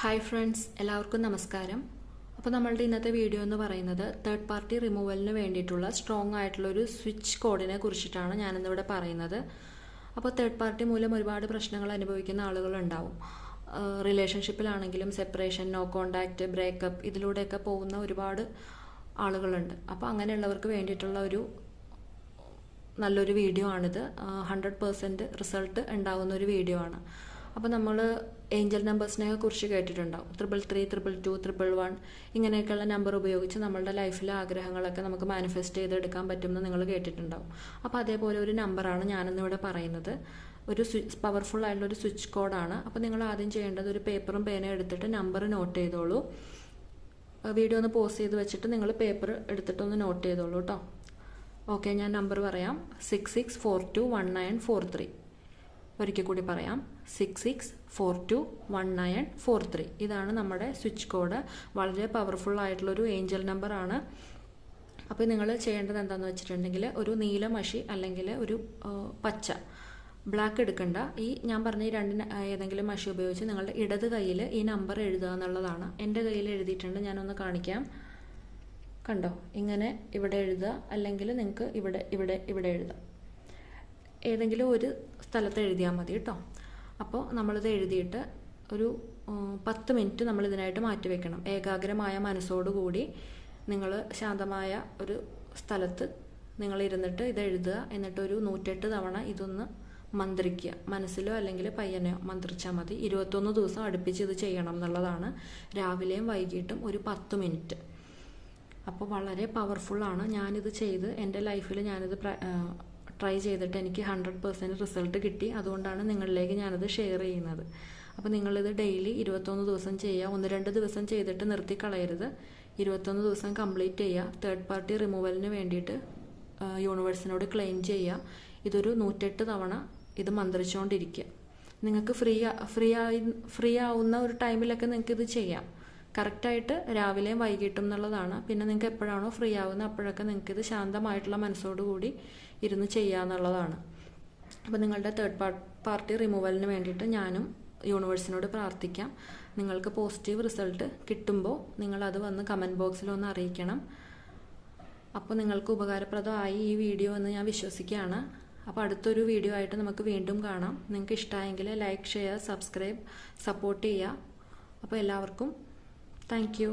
Hi friends, എല്ലാവർക്കും നമസ്കാരം. അപ്പോൾ നമ്മളുടെ ഇന്നത്തെ വീഡിയോ എന്ന് പറയുന്നത് തേർഡ് പാർട്ടി റിമൂവലിന് വേണ്ടിയിട്ടുള്ള സ്ട്രോങ് ആയിട്ടുള്ള ഒരു സ്വിച്ച് കോഡിനെ കുറിച്ചിട്ടാണ് ഞാനിന്നിവിടെ പറയുന്നത്. അപ്പോൾ തേർഡ് പാർട്ടി മൂലം ഒരുപാട് പ്രശ്നങ്ങൾ അനുഭവിക്കുന്ന ആളുകളുണ്ടാവും. റിലേഷൻഷിപ്പിലാണെങ്കിലും സെപ്പറേഷൻ, നോ കോണ്ടാക്റ്റ്, ബ്രേക്കപ്പ്, ഇതിലൂടെയൊക്കെ പോകുന്ന ഒരുപാട് ആളുകളുണ്ട്. അപ്പോൾ അങ്ങനെയുള്ളവർക്ക് വേണ്ടിയിട്ടുള്ള ഒരു നല്ലൊരു വീഡിയോ ആണിത്. 100% റിസൾട്ട് ഉണ്ടാകുന്ന ഒരു വീഡിയോ ആണ്. അപ്പോൾ നമ്മൾ ഏഞ്ചൽ നമ്പേഴ്സിനെ കുറിച്ച് കേട്ടിട്ടുണ്ടാവും. 333, 222, 111 ഇങ്ങനെയൊക്കെയുള്ള നമ്പർ ഉപയോഗിച്ച് നമ്മളുടെ ലൈഫിലെ ആഗ്രഹങ്ങളൊക്കെ നമുക്ക് മാനിഫെസ്റ്റ് ചെയ്തെടുക്കാൻ പറ്റുമെന്ന് നിങ്ങൾ കേട്ടിട്ടുണ്ടാവും. അപ്പോൾ അതേപോലെ ഒരു നമ്പറാണ് ഞാനിന്നിവിടെ പറയുന്നത്. ഒരു പവർഫുൾ ആയിട്ടുള്ള ഒരു സ്വിച്ച് കോഡാണ്. അപ്പോൾ നിങ്ങൾ ആദ്യം ചെയ്യേണ്ടത് ഒരു പേപ്പറും പേനയും എടുത്തിട്ട് നമ്പർ നോട്ട് ചെയ്തോളൂ. വീഡിയോ ഒന്ന് പോസ് ചെയ്ത് വെച്ചിട്ട് നിങ്ങൾ പേപ്പർ എടുത്തിട്ടൊന്ന് നോട്ട് ചെയ്തോളൂ കേട്ടോ. ഓക്കെ, ഞാൻ നമ്പർ പറയാം. 66421943. ഒരിക്കൽ കൂടി പറയാം. 66421943. ഇതാണ് നമ്മുടെ സ്വിച്ച് കോഡ്. വളരെ പവർഫുൾ ആയിട്ടുള്ളൊരു ഏഞ്ചൽ നമ്പറാണ്. അപ്പോൾ നിങ്ങൾ ചെയ്യേണ്ടത് എന്താണെന്ന് വെച്ചിട്ടുണ്ടെങ്കിൽ ഒരു നീല മഷി അല്ലെങ്കിൽ ഒരു പച്ച, ബ്ലാക്ക് എടുക്കണ്ട, ഈ ഞാൻ പറഞ്ഞ ഈ രണ്ട് ഏതെങ്കിലും മഷി ഉപയോഗിച്ച് നിങ്ങളുടെ ഇടത് കയ്യിൽ ഈ നമ്പർ എഴുതുക എന്നുള്ളതാണ്. എൻ്റെ കയ്യിൽ എഴുതിയിട്ടുണ്ട്, ഞാനൊന്ന് കാണിക്കാം. കണ്ടോ, ഇങ്ങനെ ഇവിടെ എഴുതുക, അല്ലെങ്കിൽ നിങ്ങൾക്ക് ഇവിടെ എഴുതാം. ഏതെങ്കിലും ഒരു സ്ഥലത്ത് എഴുതിയാൽ മതി കേട്ടോ. അപ്പോൾ നമ്മളിത് എഴുതിയിട്ട് ഒരു 10 മിനിറ്റ് നമ്മളിതിനായിട്ട് മാറ്റിവെക്കണം. ഏകാഗ്രമായ മനസ്സോടുകൂടി നിങ്ങൾ ശാന്തമായ ഒരു സ്ഥലത്ത് നിങ്ങൾ ഇരുന്നിട്ട് ഇത് എഴുതുക. എന്നിട്ട് ഒരു 108 തവണ ഇതൊന്ന് മന്ത്രിക്കുക. മനസ്സിലോ അല്ലെങ്കിൽ പയ്യനെയോ മന്ത്രിച്ചാൽ മതി. 21 ദിവസം അടുപ്പിച്ച് ഇത് ചെയ്യണം എന്നുള്ളതാണ്. രാവിലെയും വൈകിട്ടും ഒരു 10 മിനിറ്റ്. അപ്പോൾ വളരെ പവർഫുള്ളാണ്. ഞാനിത് ചെയ്ത് എൻ്റെ ലൈഫിൽ ഞാനിത് ട്രൈ ചെയ്തിട്ട് എനിക്ക് 100% റിസൾട്ട് കിട്ടി. അതുകൊണ്ടാണ് നിങ്ങളിലേക്ക് ഞാനത് ഷെയർ ചെയ്യുന്നത്. അപ്പോൾ നിങ്ങളിത് ഡെയിലി 21 ദിവസം ചെയ്യുക. 1-2 ദിവസം ചെയ്തിട്ട് നിർത്തി കളയരുത്. 21 ദിവസം കംപ്ലീറ്റ് ചെയ്യുക. തേർഡ് പാർട്ടി റിമൂവലിന് വേണ്ടിയിട്ട് യൂണിവേഴ്സിനോട് ക്ലെയിം ചെയ്യുക. ഇതൊരു 108 തവണ ഇത് മന്ത്രിച്ചുകൊണ്ടിരിക്കുക. നിങ്ങൾക്ക് ഫ്രീ ആവുന്ന ഒരു ടൈമിലൊക്കെ നിങ്ങൾക്ക് ഇത് ചെയ്യാം. കറക്റ്റായിട്ട് രാവിലെയും വൈകിട്ടും എന്നുള്ളതാണ്. പിന്നെ നിങ്ങൾക്ക് എപ്പോഴാണോ ഫ്രീ ആവുന്നത് അപ്പോഴൊക്കെ നിങ്ങൾക്ക് ഇത് ശാന്തമായിട്ടുള്ള മനസ്സോടുകൂടി ഇരുന്ന് ചെയ്യാന്നുള്ളതാണ്. അപ്പോൾ നിങ്ങളുടെ തേർഡ് പാർട്ടി റിമൂവലിന് വേണ്ടിയിട്ട് ഞാനും യൂണിവേഴ്സിനോട് പ്രാർത്ഥിക്കാം. നിങ്ങൾക്ക് പോസിറ്റീവ് റിസൾട്ട് കിട്ടുമ്പോൾ നിങ്ങളത് വന്ന് കമൻറ്റ് ബോക്സിൽ ഒന്ന് അറിയിക്കണം. അപ്പോൾ നിങ്ങൾക്ക് ഉപകാരപ്രദമായി ഈ വീഡിയോ എന്ന് ഞാൻ വിശ്വസിക്കുകയാണ്. അപ്പോൾ അടുത്തൊരു വീഡിയോ ആയിട്ട് നമുക്ക് വീണ്ടും കാണാം. നിങ്ങൾക്ക് ഇഷ്ടമായെങ്കിൽ ലൈക്ക്, ഷെയർ, സബ്സ്ക്രൈബ്, സപ്പോർട്ട് ചെയ്യുക. അപ്പോൾ എല്ലാവർക്കും താങ്ക് യു.